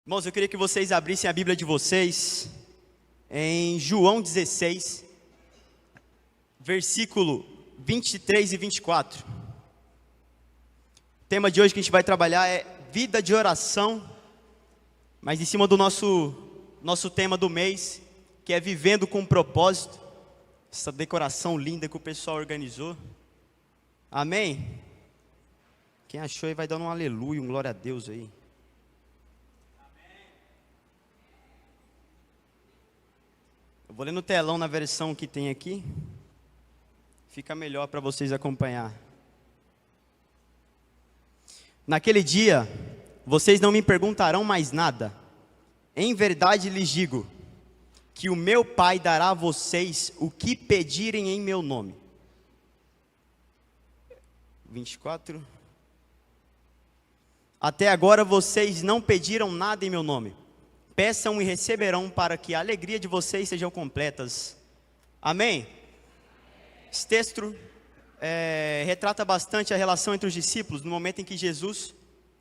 Irmãos, eu queria que vocês abrissem a Bíblia de vocês em João 16, versículo 23 e 24. O tema de hoje que a gente vai trabalhar é vida de oração, mas em cima do nosso tema do mês, que é vivendo com propósito. Essa decoração linda que o pessoal organizou. Amém? Quem achou aí vai dando um aleluia, um glória a Deus aí. Eu vou ler no telão na versão que tem aqui. Fica melhor para vocês acompanhar. Naquele dia, vocês não me perguntarão mais nada. Em verdade lhes digo, que o meu Pai dará a vocês o que pedirem em meu nome. 24. Até agora vocês não pediram nada em meu nome. Peçam e receberão para que a alegria de vocês sejam completas. Amém? Esse texto retrata bastante a relação entre os discípulos no momento em que Jesus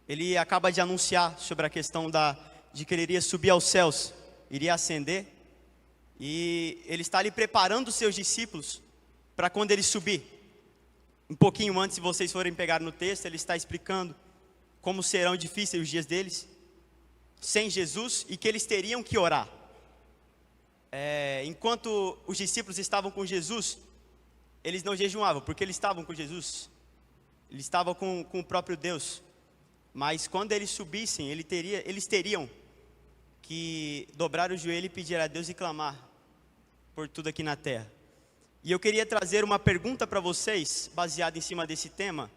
ele acaba de anunciar sobre a questão de que ele iria subir aos céus, iria ascender, e ele está ali preparando os seus discípulos para quando ele subir. Um pouquinho antes, se vocês forem pegar no texto, ele está explicando como serão difíceis os dias deles sem Jesus e que eles teriam que orar. Enquanto os discípulos estavam com Jesus, eles não jejuavam, porque eles estavam com Jesus, eles estavam com o próprio Deus. Mas quando eles subissem, eles teriam que dobrar o joelho e pedir a Deus e clamar por tudo aqui na terra. E eu queria trazer uma pergunta para vocês, baseada em cima desse tema,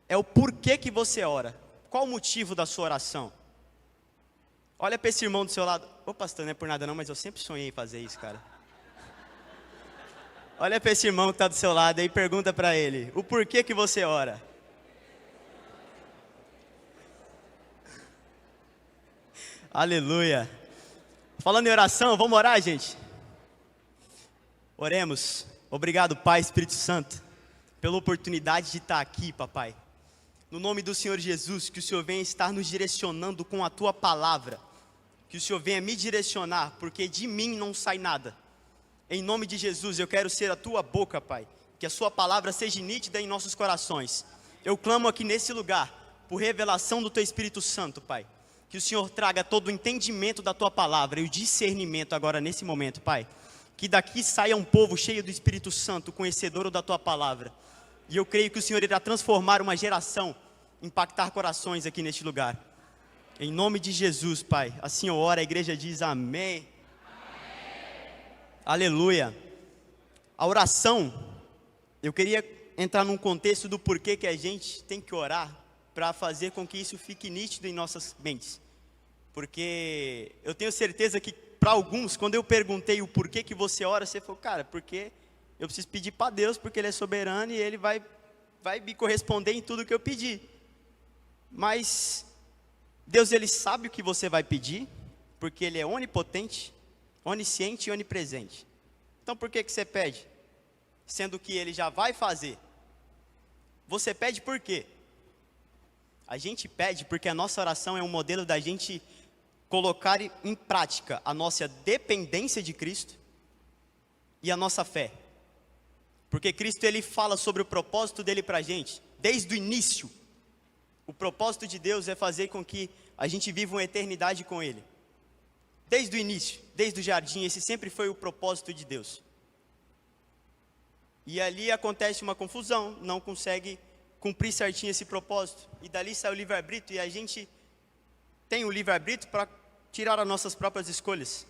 é o porquê que você ora. Qual o motivo da sua oração? Olha para esse irmão do seu lado. Ô pastor, não é por nada não, mas eu sempre sonhei em fazer isso, cara. Olha para esse irmão que está do seu lado e pergunta para ele, o porquê que você ora? Aleluia. Falando em oração, vamos orar, gente? Oremos. Obrigado, Pai, Espírito Santo, pela oportunidade de estar aqui, papai. No nome do Senhor Jesus, que o Senhor venha estar nos direcionando com a Tua palavra. Que o Senhor venha me direcionar, porque de mim não sai nada. Em nome de Jesus, eu quero ser a Tua boca, Pai. Que a Sua palavra seja nítida em nossos corações. Eu clamo aqui nesse lugar, por revelação do Teu Espírito Santo, Pai. Que o Senhor traga todo o entendimento da Tua palavra e o discernimento agora nesse momento, Pai. Que daqui saia um povo cheio do Espírito Santo, conhecedor da Tua palavra. E eu creio que o Senhor irá transformar uma geração, impactar corações aqui neste lugar. Em nome de Jesus, Pai. Assim eu oro, a igreja diz amém. Amém. Aleluia. A oração, eu queria entrar num contexto do porquê que a gente tem que orar, para fazer com que isso fique nítido em nossas mentes. Porque eu tenho certeza que para alguns, quando eu perguntei o porquê que você ora, você falou, cara, porque eu preciso pedir para Deus, porque Ele é soberano e Ele vai me corresponder em tudo que eu pedir. Mas Deus, Ele sabe o que você vai pedir, porque Ele é onipotente, onisciente e onipresente. Então por que você pede? Sendo que Ele já vai fazer. Você pede por quê? A gente pede porque a nossa oração é um modelo da gente colocar em prática a nossa dependência de Cristo e a nossa fé. Porque Cristo, Ele fala sobre o propósito dEle para a gente, desde o início. O propósito de Deus é fazer com que a gente viva uma eternidade com Ele. Desde o início, desde o jardim, esse sempre foi o propósito de Deus. E ali acontece uma confusão, não consegue cumprir certinho esse propósito. E dali sai o livre-arbítrio, e a gente tem o livre-arbítrio para tirar as nossas próprias escolhas.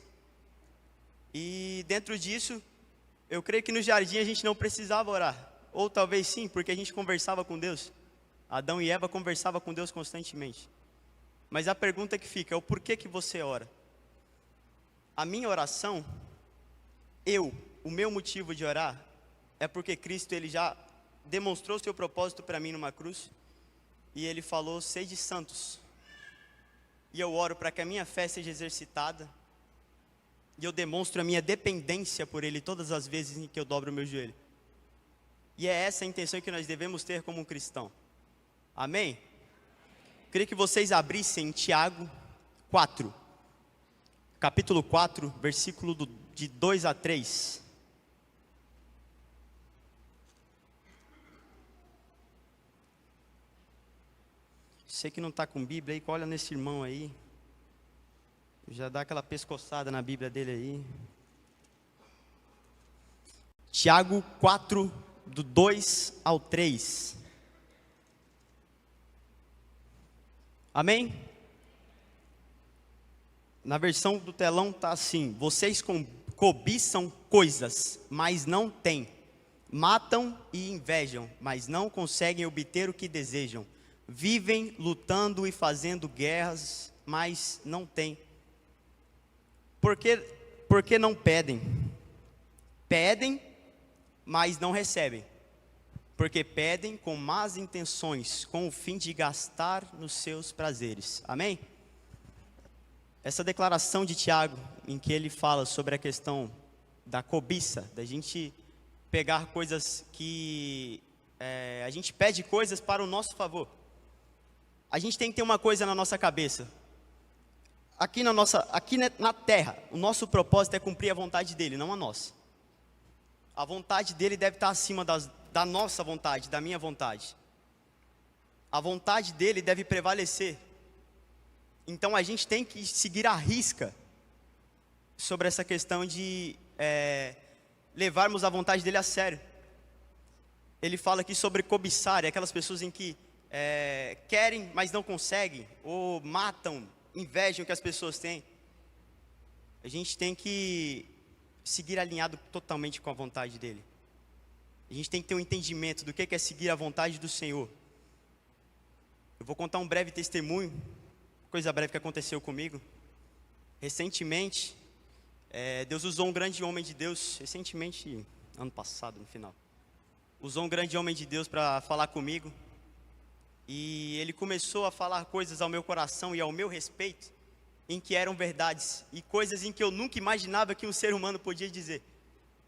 E dentro disso, eu creio que no jardim a gente não precisava orar. Ou talvez sim, porque a gente conversava com Deus. Adão e Eva conversavam com Deus constantemente. Mas a pergunta que fica é o porquê que você ora? A minha oração, o meu motivo de orar, é porque Cristo, Ele já demonstrou o seu propósito para mim numa cruz. E Ele falou, sede santos. E eu oro para que a minha fé seja exercitada. E eu demonstro a minha dependência por Ele todas as vezes em que eu dobro o meu joelho. E é essa a intenção que nós devemos ter como um cristão. Amém? Queria que vocês abrissem Tiago 4. Capítulo 4, versículo de 2 a 3. Você que não está com Bíblia aí, olha nesse irmão aí. Já dá aquela pescoçada na Bíblia dele aí. Tiago 4, do 2 ao 3. Amém? Na versão do telão está assim: vocês cobiçam coisas, mas não têm. Matam e invejam, mas não conseguem obter o que desejam. Vivem lutando e fazendo guerras, mas não têm. Porque não pedem? Pedem, mas não recebem. Porque pedem com más intenções, com o fim de gastar nos seus prazeres. Amém? Essa declaração de Tiago, em que ele fala sobre a questão da cobiça, da gente pegar coisas que... a gente pede coisas para o nosso favor. A gente tem que ter uma coisa na nossa cabeça. Aqui na terra, o nosso propósito é cumprir a vontade dele, não a nossa. A vontade dele deve estar acima da nossa vontade, da minha vontade. A vontade dele deve prevalecer. Então a gente tem que seguir à risca sobre essa questão de levarmos a vontade dele a sério. Ele fala aqui sobre cobiçar, aquelas pessoas em que querem, mas não conseguem, ou matam, invejam o que as pessoas têm. A gente tem que seguir alinhado totalmente com a vontade dele. A gente tem que ter um entendimento do que é seguir a vontade do Senhor. Eu vou contar um breve testemunho, coisa breve que aconteceu comigo. Recentemente, Deus usou um grande homem de Deus, recentemente, ano passado, no final. Usou um grande homem de Deus para falar comigo. E ele começou a falar coisas ao meu coração e ao meu respeito, em que eram verdades, e coisas em que eu nunca imaginava que um ser humano podia dizer,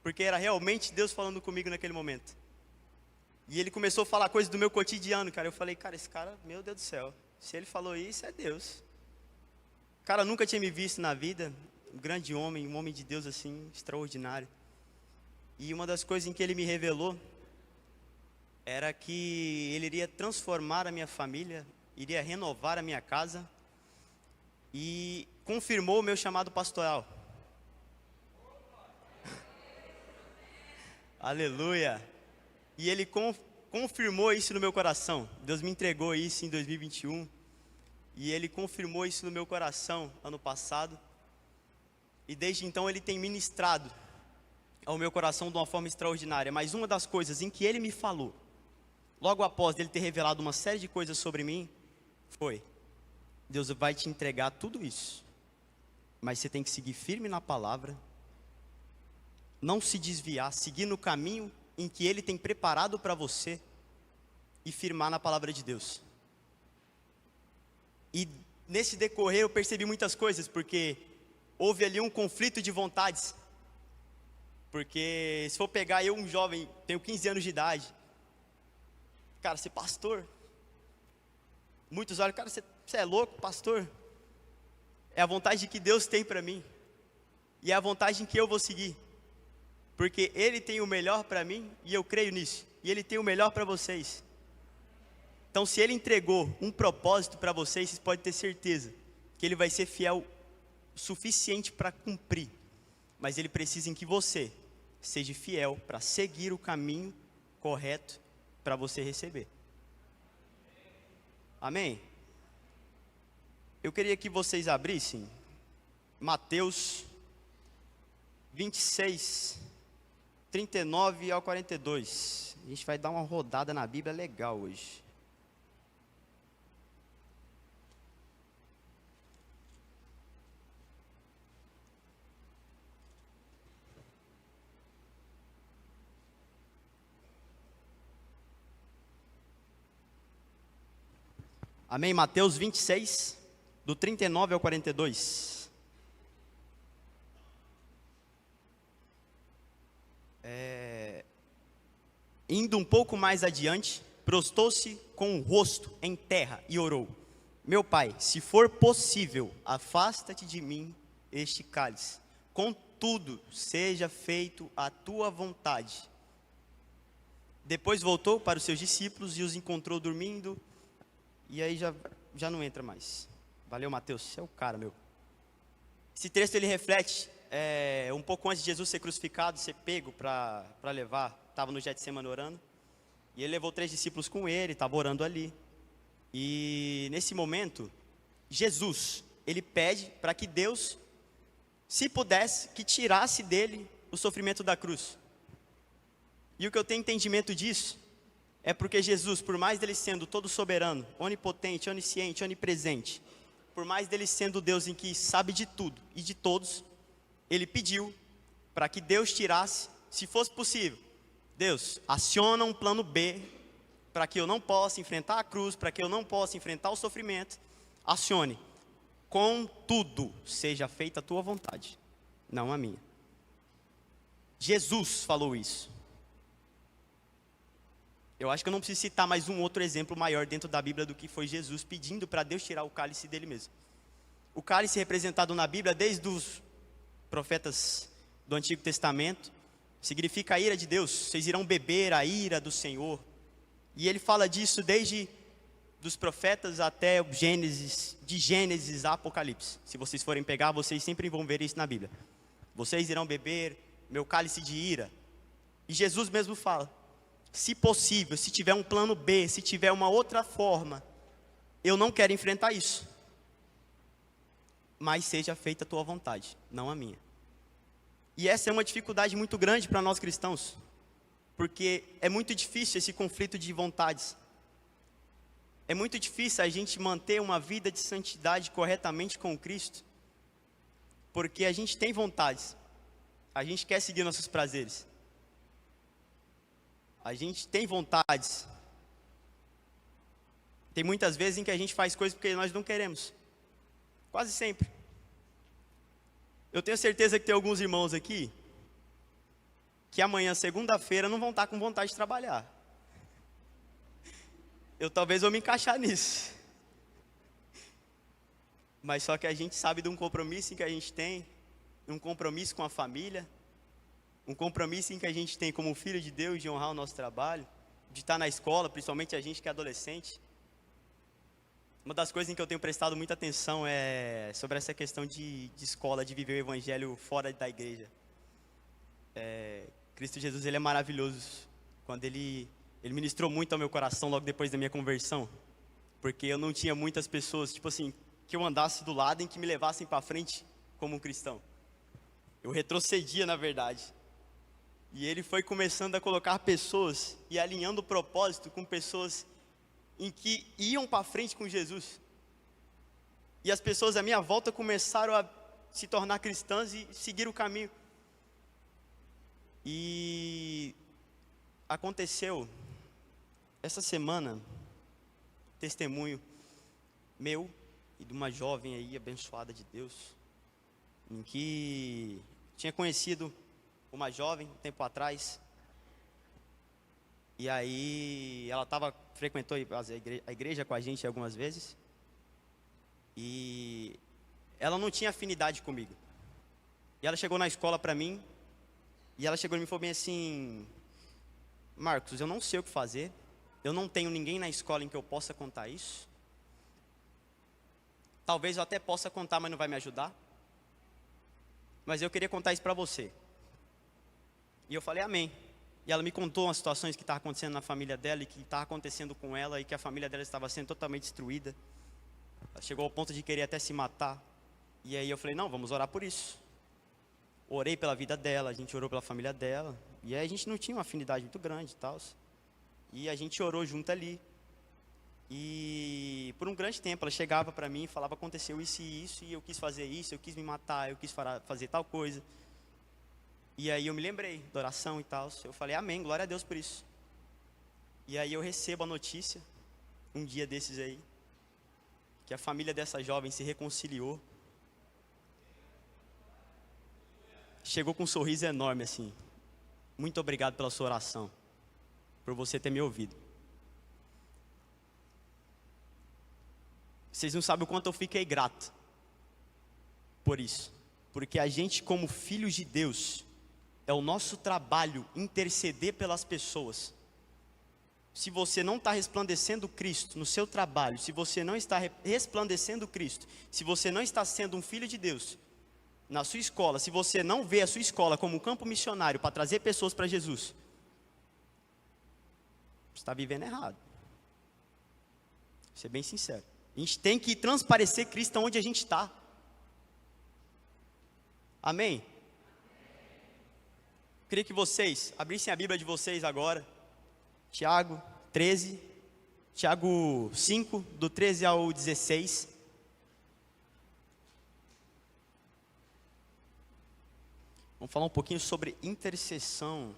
porque era realmente Deus falando comigo naquele momento. E ele começou a falar coisas do meu cotidiano, cara. Eu falei, cara, esse cara, meu Deus do céu, se ele falou isso, é Deus. O cara nunca tinha me visto na vida, um grande homem, um homem de Deus assim, extraordinário. E uma das coisas em que ele me revelou era que ele iria transformar a minha família, iria renovar a minha casa, e confirmou o meu chamado pastoral. Aleluia! E ele confirmou isso no meu coração. Deus me entregou isso em 2021, e ele confirmou isso no meu coração ano passado, e desde então ele tem ministrado ao meu coração de uma forma extraordinária. Mas uma das coisas em que ele me falou, logo após ele ter revelado uma série de coisas sobre mim, foi: Deus vai te entregar tudo isso, mas você tem que seguir firme na palavra, não se desviar, seguir no caminho em que Ele tem preparado para você e firmar na palavra de Deus. E nesse decorrer eu percebi muitas coisas, porque houve ali um conflito de vontades. Porque se for pegar eu, um jovem, tenho 15 anos de idade, cara, ser pastor, muitos olham, cara, você é louco, pastor? É a vontade que Deus tem para mim, e é a vontade em que eu vou seguir, porque Ele tem o melhor para mim, e eu creio nisso, e Ele tem o melhor para vocês. Então se Ele entregou um propósito para vocês, vocês podem ter certeza que Ele vai ser fiel o suficiente para cumprir, mas Ele precisa em que você seja fiel para seguir o caminho correto para você receber. Amém? Eu queria que vocês abrissem Mateus 26, 39 ao 42. A gente vai dar uma rodada na Bíblia legal hoje. Amém? Mateus 26, do 39 ao 42. Indo um pouco mais adiante, prostou-se com o rosto em terra e orou: Meu pai, se for possível, afasta-te de mim este cálice. Contudo, seja feito a tua vontade. Depois voltou para os seus discípulos e os encontrou dormindo. E aí já não entra mais. Valeu, Mateus, você é o cara, meu. Esse texto ele reflete um pouco antes de Jesus ser crucificado, ser pego para levar. Estava no Getsemane orando. E ele levou 3 discípulos com ele, estava orando ali. E nesse momento, Jesus, ele pede para que Deus, se pudesse, que tirasse dele o sofrimento da cruz. E o que eu tenho entendimento disso é porque Jesus, por mais dele sendo todo soberano, onipotente, onisciente, onipresente, por mais dele sendo Deus em que sabe de tudo e de todos, ele pediu para que Deus tirasse, se fosse possível. Deus, aciona um plano B para que eu não possa enfrentar a cruz, para que eu não possa enfrentar o sofrimento. Acione. Contudo, seja feita a tua vontade, não a minha. Jesus falou isso. Eu acho que eu não preciso citar mais um outro exemplo maior dentro da Bíblia do que foi Jesus pedindo para Deus tirar o cálice dele mesmo. O cálice representado na Bíblia, desde os profetas do Antigo Testamento, significa a ira de Deus. Vocês irão beber a ira do Senhor. E ele fala disso desde dos profetas até o Gênesis, de Gênesis a Apocalipse. Se vocês forem pegar, vocês sempre vão ver isso na Bíblia. Vocês irão beber meu cálice de ira. E Jesus mesmo fala, se possível, se tiver um plano B, se tiver uma outra forma, eu não quero enfrentar isso. Mas seja feita a tua vontade, não a minha. E essa é uma dificuldade muito grande para nós cristãos, porque é muito difícil esse conflito de vontades. É muito difícil a gente manter uma vida de santidade corretamente com Cristo, porque a gente tem vontades, a gente quer seguir nossos prazeres, a gente tem vontades. Tem muitas vezes em que a gente faz coisas porque nós não queremos, quase sempre. Eu tenho certeza que tem alguns irmãos aqui que amanhã, segunda-feira, não vão estar com vontade de trabalhar. Talvez vou me encaixar nisso. Mas só que a gente sabe de um compromisso em que a gente tem, um compromisso com a família, um compromisso em que a gente tem como filho de Deus de honrar o nosso trabalho, de estar na escola, principalmente a gente que é adolescente. Uma das coisas em que eu tenho prestado muita atenção é sobre essa questão de escola, de viver o evangelho fora da igreja. Cristo Jesus, ele é maravilhoso. Quando ele ministrou muito ao meu coração logo depois da minha conversão, porque eu não tinha muitas pessoas, tipo assim, que eu andasse do lado em que me levassem para frente como um cristão. Eu retrocedia, na verdade. E ele foi começando a colocar pessoas e alinhando o propósito com pessoas em que iam para frente com Jesus. E as pessoas à minha volta começaram a se tornar cristãs e seguir o caminho. E aconteceu essa semana, testemunho meu e de uma jovem aí abençoada de Deus, em que tinha conhecido uma jovem um tempo atrás. E aí ela frequentou a igreja com a gente algumas vezes. E ela não tinha afinidade comigo. E ela chegou na escola para mim. E ela chegou e me falou bem assim: Marcos, eu não sei o que fazer. Eu não tenho ninguém na escola em que eu possa contar isso. Talvez eu até possa contar, mas não vai me ajudar. Mas eu queria contar isso para você. E eu falei amém. E ela me contou umas situações que estavam acontecendo na família dela e que estava acontecendo com ela, e que a família dela estava sendo totalmente destruída. Ela chegou ao ponto de querer até se matar. E aí eu falei, não, vamos orar por isso. Orei pela vida dela, a gente orou pela família dela. E aí a gente não tinha uma afinidade muito grande e tal. E a gente orou junto ali. E por um grande tempo ela chegava para mim e falava, aconteceu isso e isso, e eu quis fazer isso, eu quis me matar, eu quis fazer tal coisa. E aí eu me lembrei da oração e tal. Eu falei, amém, glória a Deus por isso. E aí eu recebo a notícia, um dia desses aí, que a família dessa jovem se reconciliou. Chegou com um sorriso enorme assim. Muito obrigado pela sua oração, por você ter me ouvido. Vocês não sabem o quanto eu fiquei grato por isso. Porque a gente, como filhos de Deus, é o nosso trabalho interceder pelas pessoas. Se você não está resplandecendo Cristo no seu trabalho, se você não está resplandecendo Cristo, se você não está sendo um filho de Deus na sua escola, se você não vê a sua escola como um campo missionário para trazer pessoas para Jesus, você está vivendo errado. Vou ser bem sincero. A gente tem que transparecer Cristo onde a gente está. Amém? Queria que vocês abrissem a Bíblia de vocês agora. Tiago 13, Tiago 5, do 13 ao 16. Vamos falar um pouquinho sobre intercessão.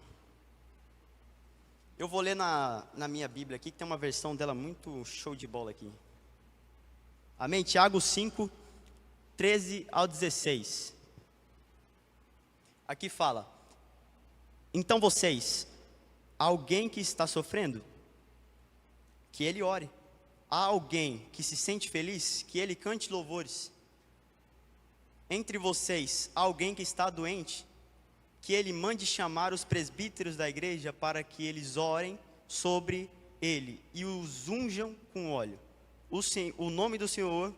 Eu vou ler na minha Bíblia aqui, que tem uma versão dela muito show de bola aqui. Amém? Tiago 5, 13 ao 16. Aqui fala: então vocês, alguém que está sofrendo, que ele ore. Há alguém que se sente feliz, que ele cante louvores. Entre vocês, há alguém que está doente, que ele mande chamar os presbíteros da igreja para que eles orem sobre ele e os unjam com óleo. O nome do Senhor,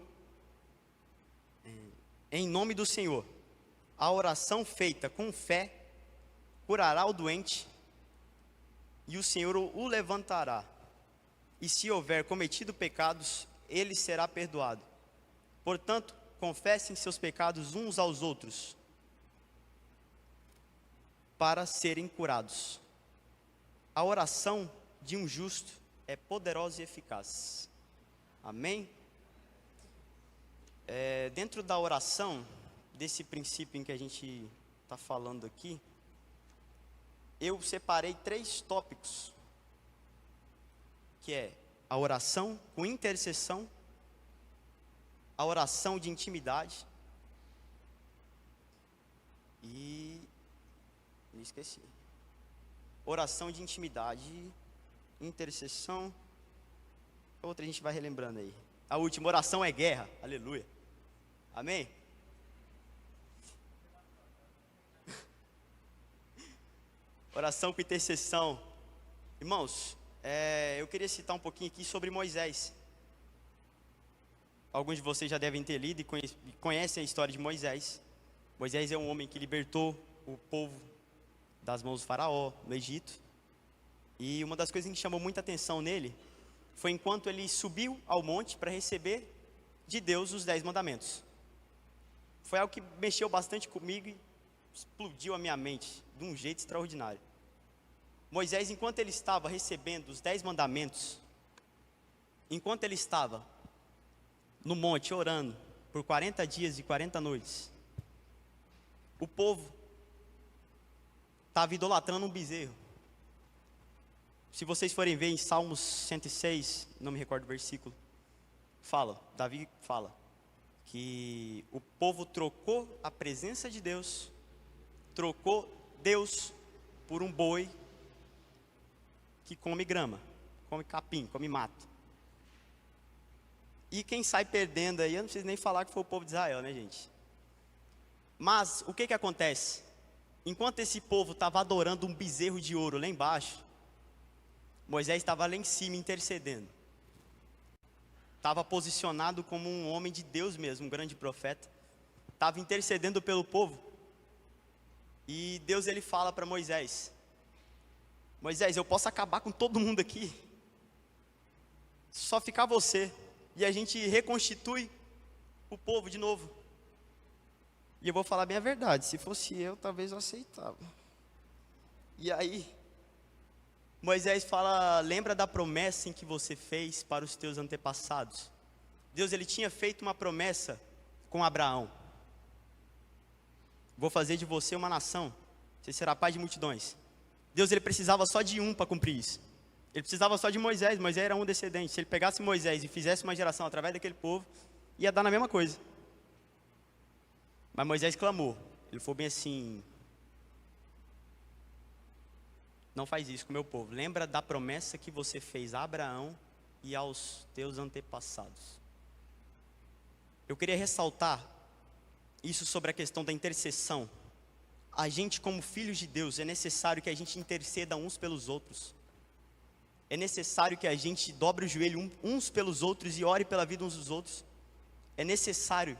em nome do Senhor, a oração feita com fé curará o doente e o Senhor o levantará. E se houver cometido pecados, ele será perdoado. Portanto, confessem seus pecados uns aos outros, para serem curados. A oração de um justo é poderosa e eficaz. Amém? Dentro da oração, desse princípio em que a gente está falando aqui, eu separei 3 tópicos, que é a oração com intercessão, a oração de intimidade e... me esqueci. Oração de intimidade, intercessão. A outra a gente vai relembrando aí. A última, oração é guerra. Aleluia. Amém? Oração com intercessão. Irmãos, eu queria citar um pouquinho aqui sobre Moisés. Alguns de vocês já devem ter lido e conhecem a história de Moisés. Moisés é um homem que libertou o povo das mãos do faraó no Egito. E uma das coisas que chamou muita atenção nele foi enquanto ele subiu ao monte para receber de Deus os 10 mandamentos. Foi algo que mexeu bastante comigo e explodiu a minha mente de um jeito extraordinário. Moisés, enquanto ele estava recebendo os 10 mandamentos, enquanto ele estava no monte orando por 40 dias e 40 noites, o povo estava idolatrando um bezerro. Se vocês forem ver em Salmos 106, não me recordo o versículo, Davi fala que o povo trocou a presença de Deus, trocou Deus por um boi que come grama, come capim, come mato. E quem sai perdendo aí, eu não preciso nem falar que foi o povo de Israel, né, gente? Mas o que acontece? Enquanto esse povo estava adorando um bezerro de ouro lá embaixo, Moisés estava lá em cima intercedendo. Estava posicionado como um homem de Deus mesmo, um grande profeta. Estava intercedendo pelo povo. E Deus ele fala para Moisés: Moisés, eu posso acabar com todo mundo aqui, só ficar você, e a gente reconstitui o povo de novo. E eu vou falar bem a verdade, se fosse eu, talvez eu aceitava. E aí, Moisés fala: lembra da promessa em que você fez para os teus antepassados? Deus ele tinha feito uma promessa com Abraão: vou fazer de você uma nação, você será pai de multidões. Deus ele precisava só de um para cumprir isso. Ele precisava só de Moisés. Moisés era um descendente. Se ele pegasse Moisés e fizesse uma geração através daquele povo, ia dar na mesma coisa. Mas Moisés clamou. Ele falou bem assim: não faz isso com o meu povo. Lembra da promessa que você fez a Abraão e aos teus antepassados. Eu queria ressaltar isso sobre a questão da intercessão. A gente, como filhos de Deus, é necessário que a gente interceda uns pelos outros. É necessário que a gente dobre o joelho uns pelos outros e ore pela vida uns dos outros. É necessário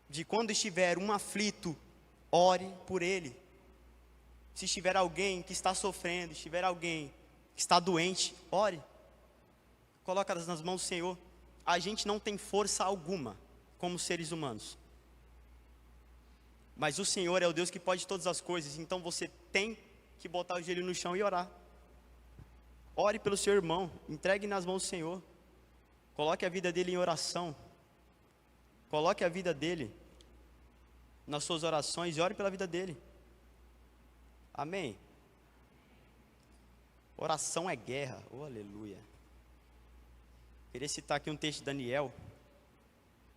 de quando estiver um aflito, ore por ele. Se estiver alguém que está sofrendo, estiver alguém que está doente, ore. Coloca-las nas mãos do Senhor. A gente não tem força alguma como seres humanos. Mas o Senhor é o Deus que pode todas as coisas. Então você tem que botar o joelho no chão e orar. Ore pelo seu irmão, entregue nas mãos do Senhor. Coloque a vida dele em oração. Coloque a vida dele nas suas orações e ore pela vida dele. Amém? Oração é guerra. Oh, aleluia. Queria citar aqui um texto de Daniel.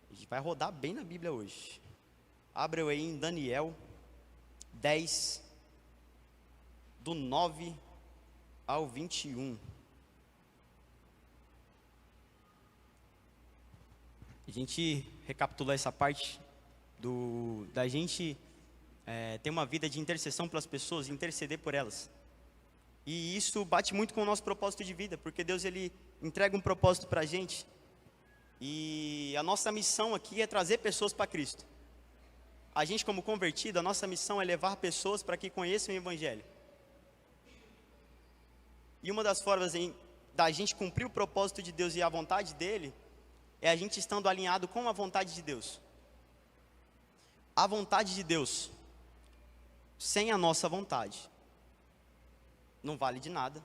A gente vai rodar bem na Bíblia hoje. Abra aí em Daniel 10, do 9 ao 21. A gente recapitulou essa parte da gente ter uma vida de intercessão pelas pessoas, interceder por elas. E isso bate muito com o nosso propósito de vida, porque Deus ele entrega um propósito para a gente. E a nossa missão aqui é trazer pessoas para Cristo. A gente como convertido, a nossa missão é levar pessoas para que conheçam o Evangelho. E uma das formas da gente cumprir o propósito de Deus e a vontade dEle, é a gente estando alinhado com a vontade de Deus. A vontade de Deus, sem a nossa vontade, não vale de nada.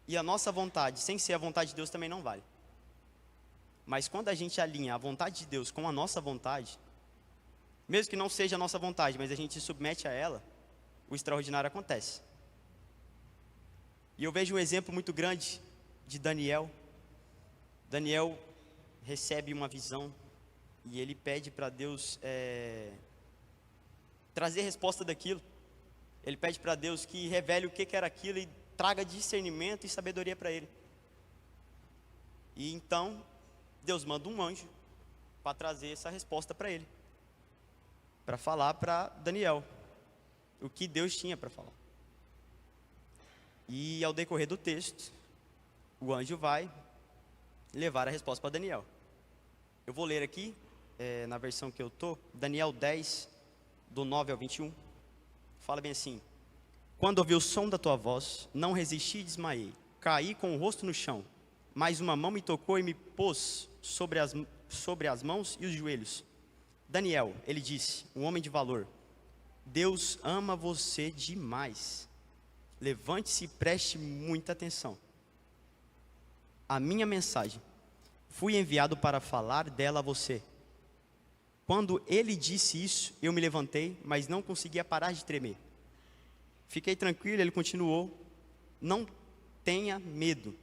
E a nossa vontade, sem ser a vontade de Deus, também não vale. Mas quando a gente alinha a vontade de Deus com a nossa vontade, mesmo que não seja a nossa vontade, mas a gente se submete a ela, o extraordinário acontece. E eu vejo um exemplo muito grande de Daniel. Daniel recebe uma visão e ele pede para Deus trazer resposta daquilo. Ele pede para Deus que revele o que era aquilo e traga discernimento e sabedoria para ele. E então, Deus manda um anjo para trazer essa resposta para ele. Para falar para Daniel o que Deus tinha para falar. E ao decorrer do texto, o anjo vai levar a resposta para Daniel. Eu vou ler aqui, na versão que eu estou, Daniel 10, do 9 ao 21. Fala bem assim: quando ouvi o som da tua voz, não resisti e desmaiei. Caí com o rosto no chão, mas uma mão me tocou e me pôs sobre as mãos e os joelhos. Daniel, ele disse, um homem de valor, Deus ama você demais. Levante-se e preste muita atenção. A minha mensagem, fui enviado para falar dela a você. Quando ele disse isso, eu me levantei, mas não conseguia parar de tremer. Fiquei tranquilo, ele continuou, não tenha medo.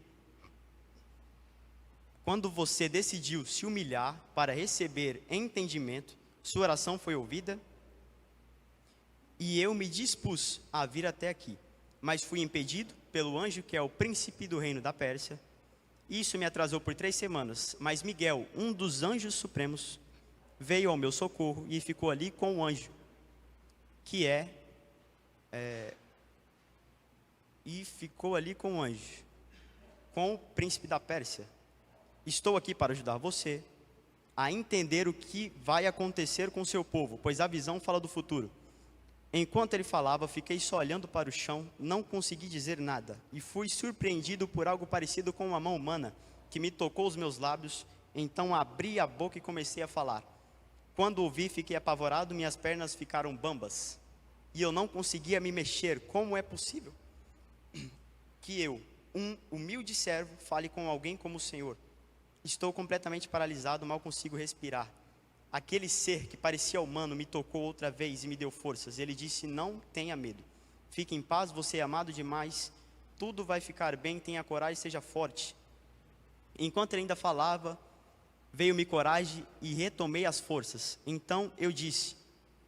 Quando você decidiu se humilhar para receber entendimento, sua oração foi ouvida, e eu me dispus a vir até aqui, mas fui impedido pelo anjo que é o príncipe do reino da Pérsia. Isso me atrasou por 3 semanas, mas Miguel, um dos anjos supremos, veio ao meu socorro e ficou ali com o anjo, com o príncipe da Pérsia. Estou aqui para ajudar você a entender o que vai acontecer com o seu povo, pois a visão fala do futuro. Enquanto ele falava, fiquei só olhando para o chão, não consegui dizer nada, e fui surpreendido por algo parecido com uma mão humana, que me tocou os meus lábios. Então abri a boca e comecei a falar. Quando ouvi, fiquei apavorado, minhas pernas ficaram bambas, e eu não conseguia me mexer. Como é possível que eu, um humilde servo, fale com alguém como o Senhor? Estou completamente paralisado, mal consigo respirar. Aquele ser que parecia humano me tocou outra vez e me deu forças. Ele disse, não tenha medo. Fique em paz, você é amado demais. Tudo vai ficar bem, tenha coragem, seja forte. Enquanto ele ainda falava, veio-me coragem e retomei as forças. Então eu disse,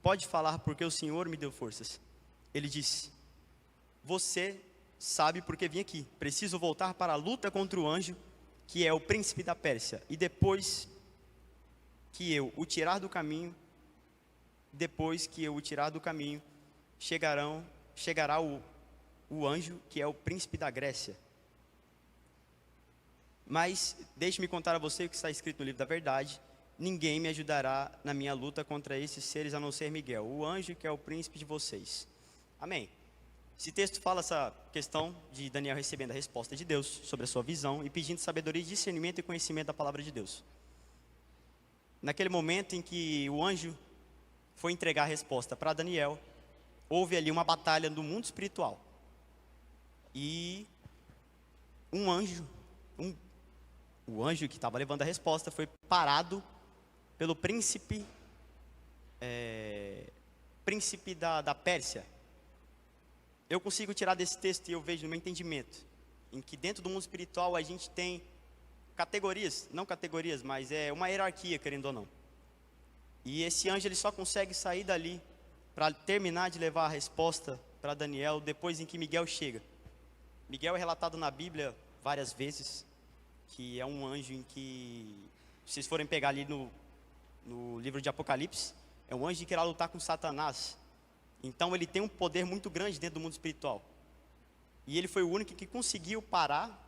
pode falar porque o Senhor me deu forças. Ele disse, você sabe por que vim aqui. Preciso voltar para a luta contra o anjo, que é o príncipe da Pérsia. E depois que eu o tirar do caminho, depois que eu o tirar do caminho, chegará o anjo, que é o príncipe da Grécia. Mas, deixe-me contar a você o que está escrito no livro da verdade: ninguém me ajudará na minha luta contra esses seres, a não ser Miguel, o anjo que é o príncipe de vocês. Amém. Esse texto fala essa questão de Daniel recebendo a resposta de Deus sobre a sua visão e pedindo sabedoria, discernimento e conhecimento da palavra de Deus. Naquele momento em que o anjo foi entregar a resposta para Daniel, houve ali uma batalha no mundo espiritual. E o anjo que estava levando a resposta foi parado pelo príncipe da Pérsia. Eu consigo tirar desse texto, e eu vejo no meu entendimento, em que dentro do mundo espiritual a gente tem categorias, não categorias, mas é uma hierarquia, querendo ou não. E esse anjo ele só consegue sair dali para terminar de levar a resposta para Daniel depois em que Miguel chega. Miguel é relatado na Bíblia várias vezes, que é um anjo em que, se vocês forem pegar ali no livro de Apocalipse, é um anjo que irá lutar com Satanás. Então ele tem um poder muito grande dentro do mundo espiritual. E ele foi o único que conseguiu parar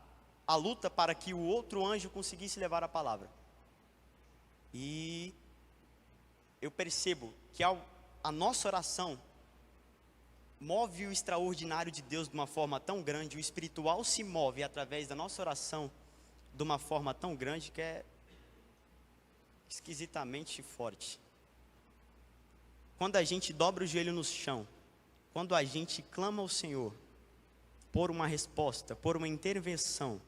a luta para que o outro anjo conseguisse levar a palavra. E eu percebo que a nossa oração move o extraordinário de Deus de uma forma tão grande, o espiritual se move através da nossa oração de uma forma tão grande que é esquisitamente forte. Quando a gente dobra o joelho no chão, quando a gente clama ao Senhor por uma resposta, por uma intervenção,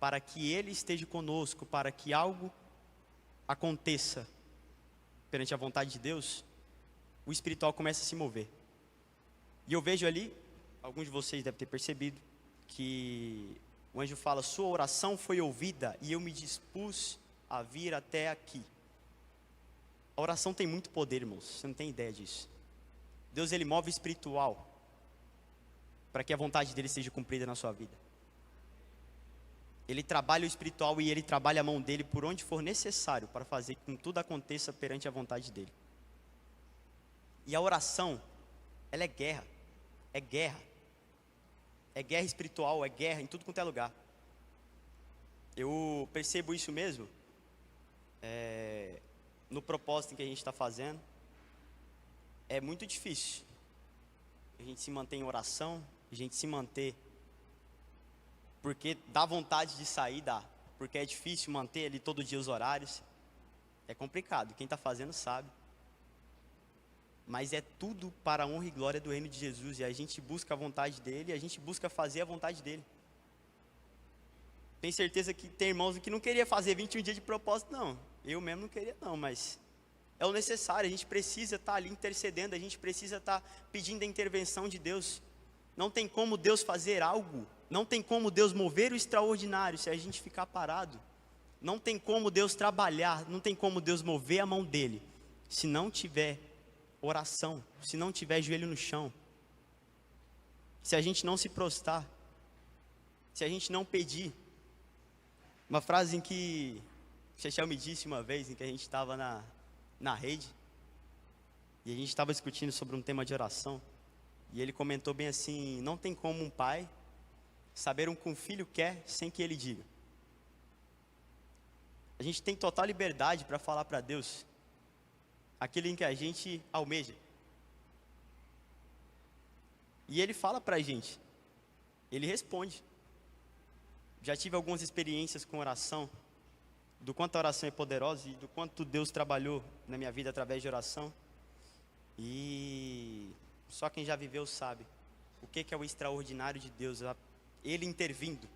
para que Ele esteja conosco, para que algo aconteça perante a vontade de Deus, o espiritual começa a se mover. E eu vejo ali, alguns de vocês devem ter percebido, que o anjo fala: sua oração foi ouvida e eu me dispus a vir até aqui. A oração tem muito poder, irmãos, você não tem ideia disso. Deus ele move o espiritual para que a vontade dele seja cumprida na sua vida. Ele trabalha o espiritual e ele trabalha a mão dele por onde for necessário para fazer com que tudo aconteça perante a vontade dele. E a oração, ela é guerra. É guerra. É guerra espiritual, é guerra em tudo quanto é lugar. Eu percebo isso mesmo no propósito que a gente está fazendo. É muito difícil a gente se manter em oração, a gente se manter, porque dá vontade de sair, dá, porque é difícil manter ali todo dia os horários, é complicado, quem está fazendo sabe, mas é tudo para a honra e glória do reino de Jesus, e a gente busca a vontade dele, e a gente busca fazer a vontade dele. Tenho certeza que tem irmãos que não queria fazer 21 dias de propósito, não, eu mesmo não queria não, mas é o necessário, a gente precisa estar ali intercedendo, a gente precisa estar pedindo a intervenção de Deus. Não tem como Deus fazer algo, não tem como Deus mover o extraordinário se a gente ficar parado. Não tem como Deus trabalhar, não tem como Deus mover a mão dele se não tiver oração, se não tiver joelho no chão, se a gente não se prostrar, se a gente não pedir. Uma frase em que Chechel me disse uma vez, em que a gente estava na rede, e a gente estava discutindo sobre um tema de oração, e ele comentou bem assim: não tem como um pai saber o que um filho quer sem que ele diga. A gente tem total liberdade para falar para Deus aquilo em que a gente almeja, e Ele fala para a gente, Ele responde. Já tive algumas experiências com oração, do quanto a oração é poderosa e do quanto Deus trabalhou na minha vida através de oração. E só quem já viveu sabe o que é o extraordinário de Deus, Ele intervindo,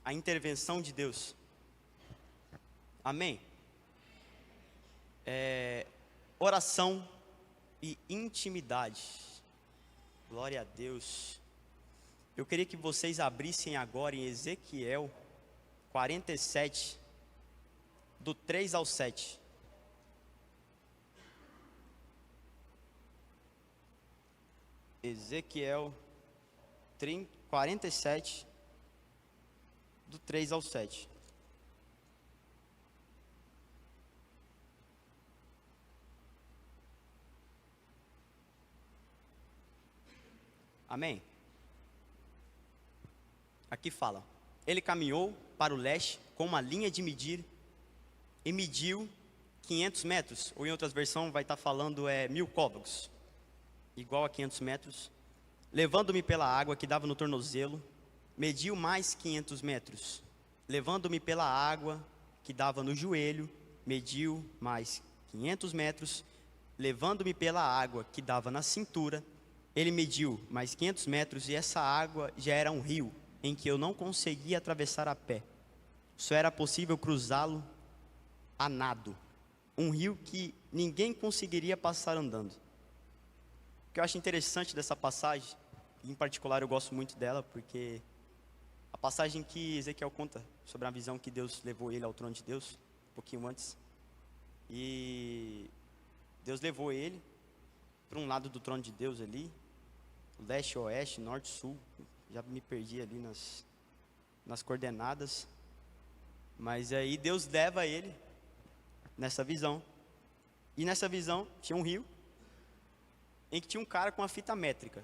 a intervenção de Deus. Amém? Oração e intimidade. Glória a Deus. Eu queria que vocês abrissem agora em Ezequiel 47, do 3 ao 7. Ezequiel 47, do 3 ao 7. Amém? Aqui fala: ele caminhou para o leste com uma linha de medir e mediu 500 metros, ou em outras versões vai estar falando 1000 côvados, igual a 500 metros. Levando-me pela água que dava no tornozelo, mediu mais 500 metros. Levando-me pela água que dava no joelho, mediu mais 500 metros. Levando-me pela água que dava na cintura, ele mediu mais 500 metros, e essa água já era um rio, em que eu não conseguia atravessar a pé. Só era possível cruzá-lo a nado. Um rio que ninguém conseguiria passar andando. O que eu acho interessante dessa passagem, em particular eu gosto muito dela, porque a passagem que Ezequiel conta sobre a visão que Deus levou ele ao trono de Deus, um pouquinho antes, e Deus levou ele para um lado do trono de Deus ali, leste, oeste, norte, sul, já me perdi ali nas coordenadas, mas aí Deus leva ele nessa visão, e nessa visão tinha um rio, em que tinha um cara com uma fita métrica.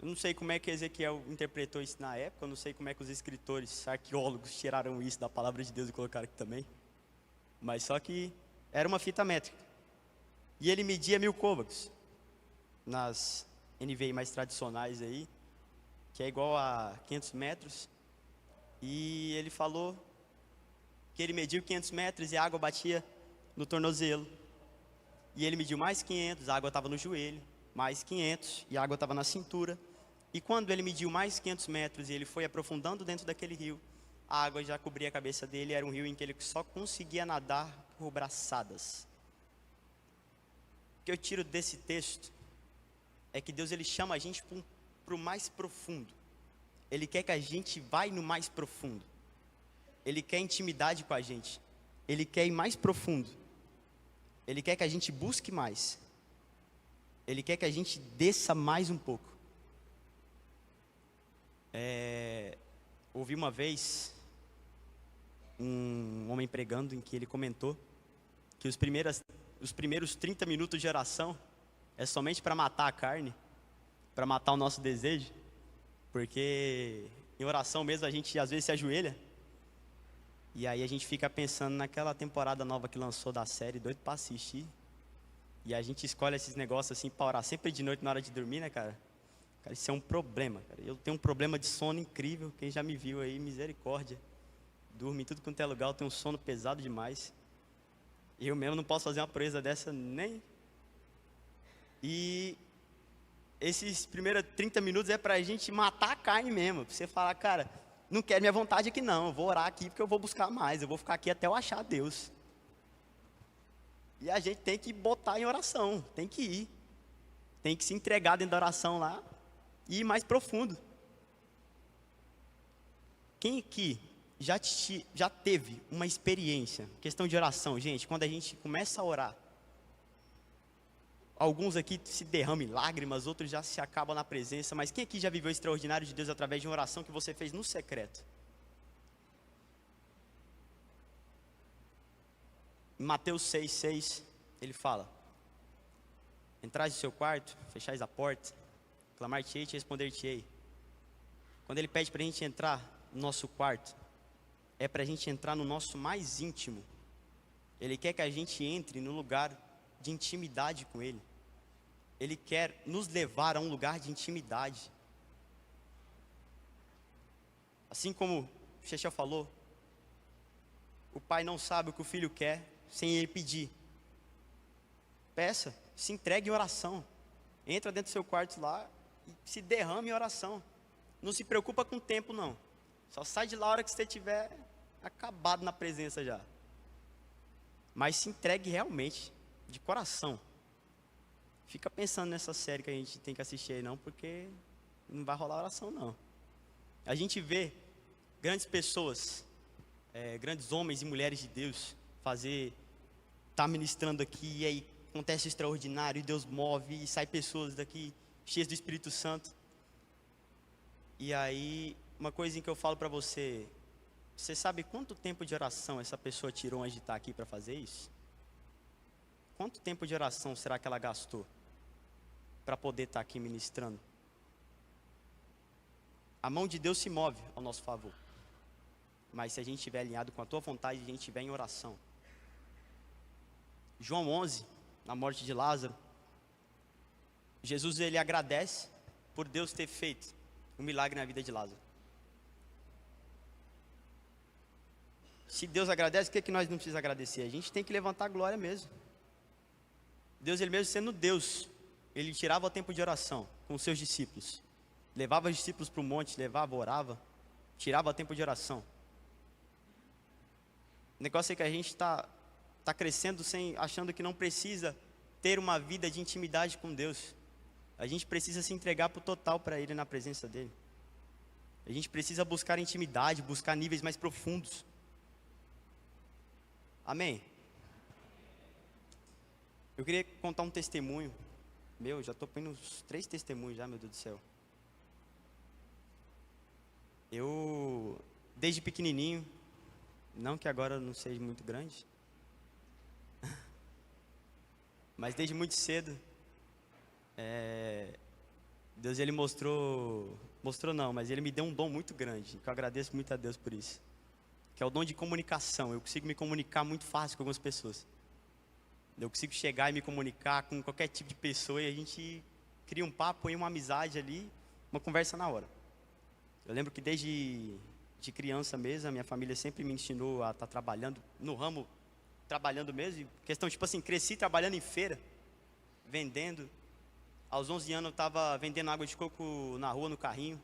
Eu não sei como é que Ezequiel interpretou isso na época, eu não sei como é que os escritores, arqueólogos tiraram isso da palavra de Deus e colocaram aqui também, mas só que era uma fita métrica, e ele media 1000 côvados, nas NVI mais tradicionais aí, que é igual a 500 metros, e ele falou que ele mediu 500 metros e a água batia no tornozelo, e ele mediu mais 500, a água estava no joelho, mais 500, e a água estava na cintura, e quando ele mediu mais 500 metros e ele foi aprofundando dentro daquele rio, a água já cobria a cabeça dele, era um rio em que ele só conseguia nadar por braçadas. O que eu tiro desse texto é que Deus, ele chama a gente para o mais profundo. Ele quer que a gente vá no mais profundo. Ele quer intimidade com a gente. Ele quer ir mais profundo. Ele quer que a gente busque mais. Ele quer que a gente desça mais um pouco. Ouvi uma vez um homem pregando, em que ele comentou que os primeiros 30 minutos de oração é somente para matar a carne, para matar o nosso desejo, porque em oração mesmo a gente às vezes se ajoelha, e aí a gente fica pensando naquela temporada nova que lançou da série, doido para assistir, e a gente escolhe esses negócios assim para orar sempre de noite na hora de dormir, né, cara? Cara, isso é um problema, cara. Eu tenho um problema de sono incrível, quem já me viu aí, misericórdia. Durmo em tudo quanto é lugar, eu tenho um sono pesado demais. Eu mesmo não posso fazer uma proeza dessa nem... E esses primeiros 30 minutos é pra gente matar a carne mesmo. Pra você falar, cara, não quero minha vontade aqui não, eu vou orar aqui porque eu vou buscar mais, eu vou ficar aqui até eu achar Deus. E a gente tem que botar em oração, tem que ir. Tem que se entregar dentro da oração lá e ir mais profundo. Quem aqui já teve uma experiência, questão de oração, gente, quando a gente começa a orar, alguns aqui se derramam em lágrimas, outros já se acabam na presença, mas quem aqui já viveu o extraordinário de Deus através de uma oração que você fez no secreto? Em Mateus 6,6, ele fala: entrais no seu quarto, fechais a porta, clamar-te-ei e te responder-te-ei. Quando ele pede para a gente entrar no nosso quarto, é para a gente entrar no nosso mais íntimo. Ele quer que a gente entre no lugar de intimidade com Ele. Ele quer nos levar a um lugar de intimidade. Assim como o Chechel falou, o pai não sabe o que o filho quer sem ele pedir. Peça, se entregue em oração. Entra dentro do seu quarto lá e se derrame em oração. Não se preocupa com o tempo não. Só sai de lá a hora que você estiver acabado na presença já. Mas se entregue realmente, de coração. Fica pensando nessa série que a gente tem que assistir aí não, porque não vai rolar oração não. A gente vê grandes pessoas, grandes homens e mulheres de Deus tá ministrando aqui, e aí acontece o extraordinário, e Deus move, e sai pessoas daqui cheias do Espírito Santo. E aí, uma coisa que eu falo para você, você sabe quanto tempo de oração essa pessoa tirou antes de estar aqui para fazer isso? Quanto tempo de oração será que ela gastou para poder estar aqui ministrando A mão de Deus se move ao nosso favor. Mas se a gente estiver alinhado com a tua vontade, a gente estiver em oração. João 11, na morte de Lázaro, Jesus ele agradece por Deus ter feito um milagre na vida de Lázaro. Se Deus agradece, o que é que nós não precisamos agradecer? A gente tem que levantar a glória mesmo. Deus, ele mesmo sendo Deus, ele tirava o tempo de oração com os seus discípulos. Levava os discípulos para o monte, levava, orava, tirava o tempo de oração. O negócio é que a gente está crescendo achando que não precisa ter uma vida de intimidade com Deus. A gente precisa se entregar para o total para Ele na presença dEle. A gente precisa buscar intimidade, buscar níveis mais profundos. Amém? Eu queria contar um testemunho. Já estou pegando uns 3 testemunhos já, meu Deus do céu. Eu, desde pequenininho, não que agora eu não seja muito grande, mas desde muito cedo, Deus ele mas ele me deu um dom muito grande, que eu agradeço muito a Deus por isso, que é o dom de comunicação. Eu consigo me comunicar muito fácil com algumas pessoas. Eu consigo chegar e me comunicar com qualquer tipo de pessoa e a gente cria um papo e uma amizade ali, uma conversa na hora. Eu lembro que desde de criança mesmo, a minha família sempre me ensinou a estar trabalhando no ramo, trabalhando mesmo. Questão tipo assim, cresci trabalhando em feira, vendendo. Aos 11 anos eu estava vendendo água de coco na rua, no carrinho.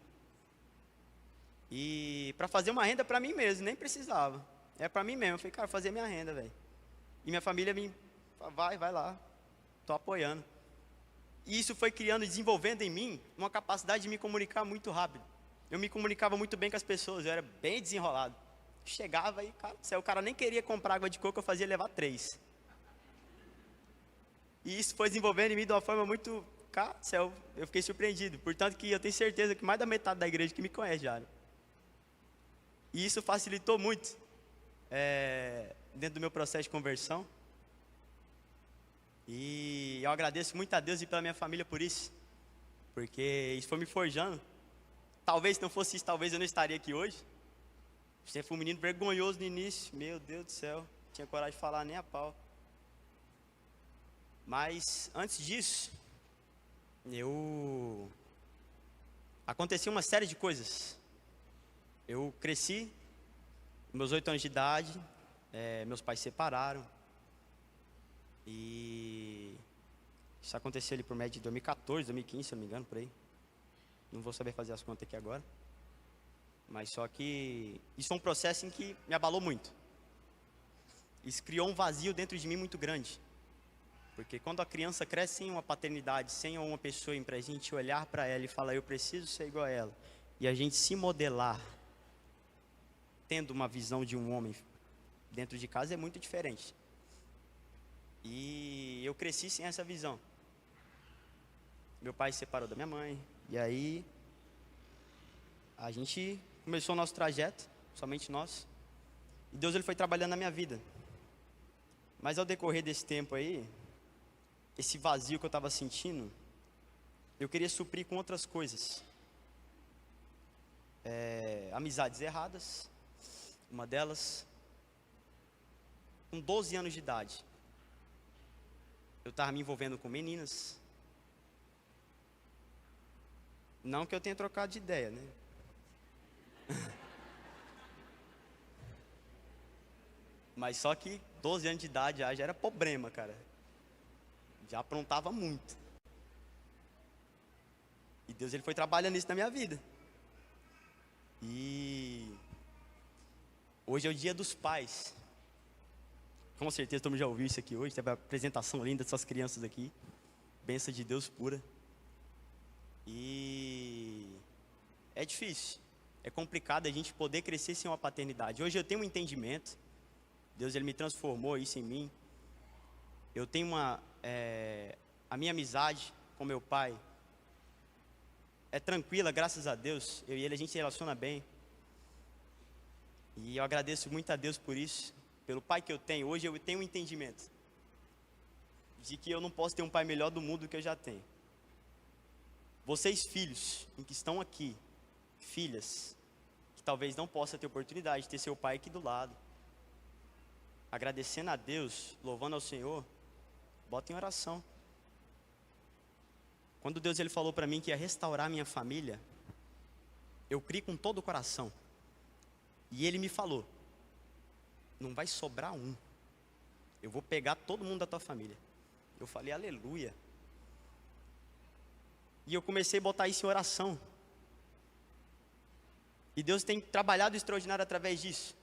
E para fazer uma renda para mim mesmo, nem precisava. É para mim mesmo. Eu falei, cara, fazer minha renda, velho. E minha família me vai lá, tô apoiando. E isso foi criando e desenvolvendo em mim uma capacidade de me comunicar muito rápido. Eu me comunicava muito bem com as pessoas, eu era bem desenrolado. Chegava e, cara, se o cara nem queria comprar água de coco, eu fazia levar 3. E isso foi desenvolvendo em mim de uma forma muito, cara, eu fiquei surpreendido. Portanto que eu tenho certeza que mais da metade da igreja que me conhece já. E isso facilitou muito dentro do meu processo de conversão. E eu agradeço muito a Deus e pela minha família por isso. Porque isso foi me forjando. Talvez se não fosse isso, talvez eu não estaria aqui hoje. Você foi um menino vergonhoso no início. Meu Deus do céu. Não tinha coragem de falar nem a pau. Mas antes disso, aconteceu uma série de coisas. Eu cresci, meus 8 anos de idade, meus pais se separaram. E isso aconteceu ali por média de 2014, 2015, se eu não me engano, por aí. Não vou saber fazer as contas aqui agora. Mas só que isso foi um processo em que me abalou muito. Isso criou um vazio dentro de mim muito grande. Porque quando a criança cresce sem uma paternidade, sem uma pessoa pra gente olhar para ela e falar, eu preciso ser igual a ela, e a gente se modelar, tendo uma visão de um homem dentro de casa, é muito diferente. E eu cresci sem essa visão. Meu pai se separou da minha mãe. E aí, a gente começou o nosso trajeto, somente nós. E Deus ele foi trabalhando na minha vida. Mas ao decorrer desse tempo aí, esse vazio que eu estava sentindo, eu queria suprir com outras coisas. Amizades erradas. Uma delas, com 12 anos de idade, eu estava me envolvendo com meninas. Não que eu tenha trocado de ideia, né? Mas só que 12 anos de idade já era problema, cara. Já aprontava muito. E Deus ele foi trabalhando isso na minha vida. E hoje é o dia dos pais. Com certeza todo mundo já ouviu isso aqui hoje. Teve a apresentação linda dessas crianças aqui. Bênção de Deus pura. E é difícil. É complicado a gente poder crescer sem uma paternidade. Hoje eu tenho um entendimento. Deus ele me transformou isso em mim. Eu tenho a minha amizade com meu pai é tranquila, graças a Deus. Eu e ele, a gente se relaciona bem. E eu agradeço muito a Deus por isso, pelo pai que eu tenho. Hoje eu tenho um entendimento de que eu não posso ter um pai melhor do mundo do que eu já tenho. Vocês filhos que estão aqui, filhas, que talvez não possa ter oportunidade de ter seu pai aqui do lado, agradecendo a Deus, louvando ao Senhor, bota em oração. Quando Deus ele falou para mim que ia restaurar minha família, eu criei com todo o coração. E Ele me falou, não vai sobrar um. Eu vou pegar todo mundo da tua família. Eu falei, aleluia. E eu comecei a botar isso em oração. E Deus tem trabalhado extraordinário através disso.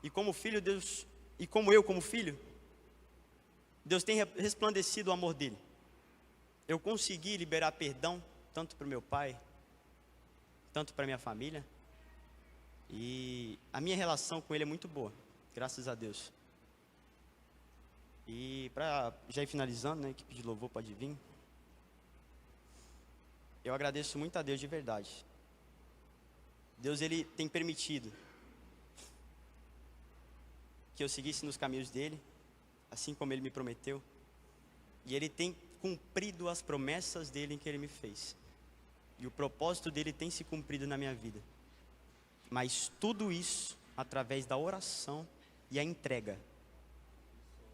E como filho, Deus, e como eu como filho, Deus tem resplandecido o amor dele. Eu consegui liberar perdão, tanto para o meu pai, tanto para a minha família. E a minha relação com ele é muito boa, graças a Deus. E para já ir finalizando, né, a equipe de louvor pode vir. Eu agradeço muito a Deus de verdade. Deus ele tem permitido que eu seguisse nos caminhos dele, assim como ele me prometeu. E ele tem cumprido as promessas dele em que ele me fez. E o propósito dele tem se cumprido na minha vida. Mas tudo isso através da oração e a entrega.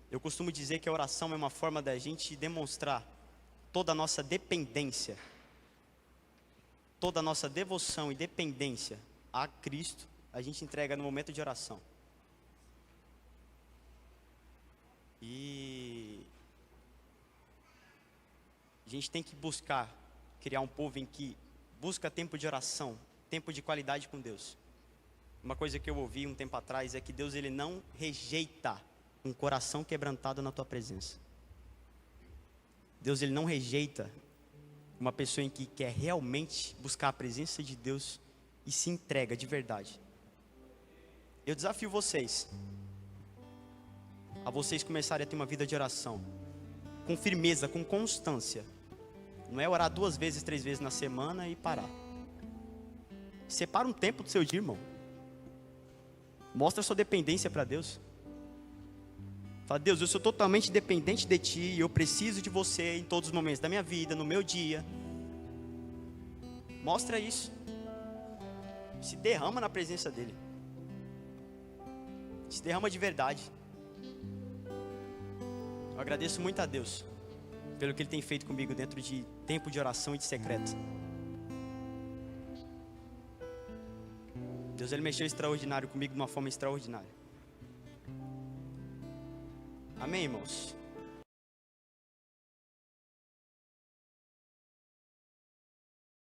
Eu costumo dizer que a oração é uma forma da gente demonstrar toda a nossa dependência, toda a nossa devoção e dependência a Cristo, a gente entrega no momento de oração. E a gente tem que buscar criar um povo em que busca tempo de oração, tempo de qualidade com Deus. Uma coisa que eu ouvi um tempo atrás é que Deus ele não rejeita um coração quebrantado na tua presença. Deus ele não rejeita uma pessoa em que quer realmente buscar a presença de Deus e se entrega de verdade. Eu desafio vocês a vocês começarem a ter uma vida de oração com firmeza, com constância. Não é orar 2 vezes, 3 vezes na semana e parar. Separa um tempo do seu dia, irmão. Mostra a sua dependência para Deus. Fala, Deus, eu sou totalmente dependente de Ti e eu preciso de Você em todos os momentos da minha vida, no meu dia. Mostra isso. Se derrama na presença dEle. Se derrama de verdade. Eu agradeço muito a Deus pelo que Ele tem feito comigo dentro de tempo de oração e de secreto. Deus ele mexeu extraordinário comigo de uma forma extraordinária. Amém, irmãos?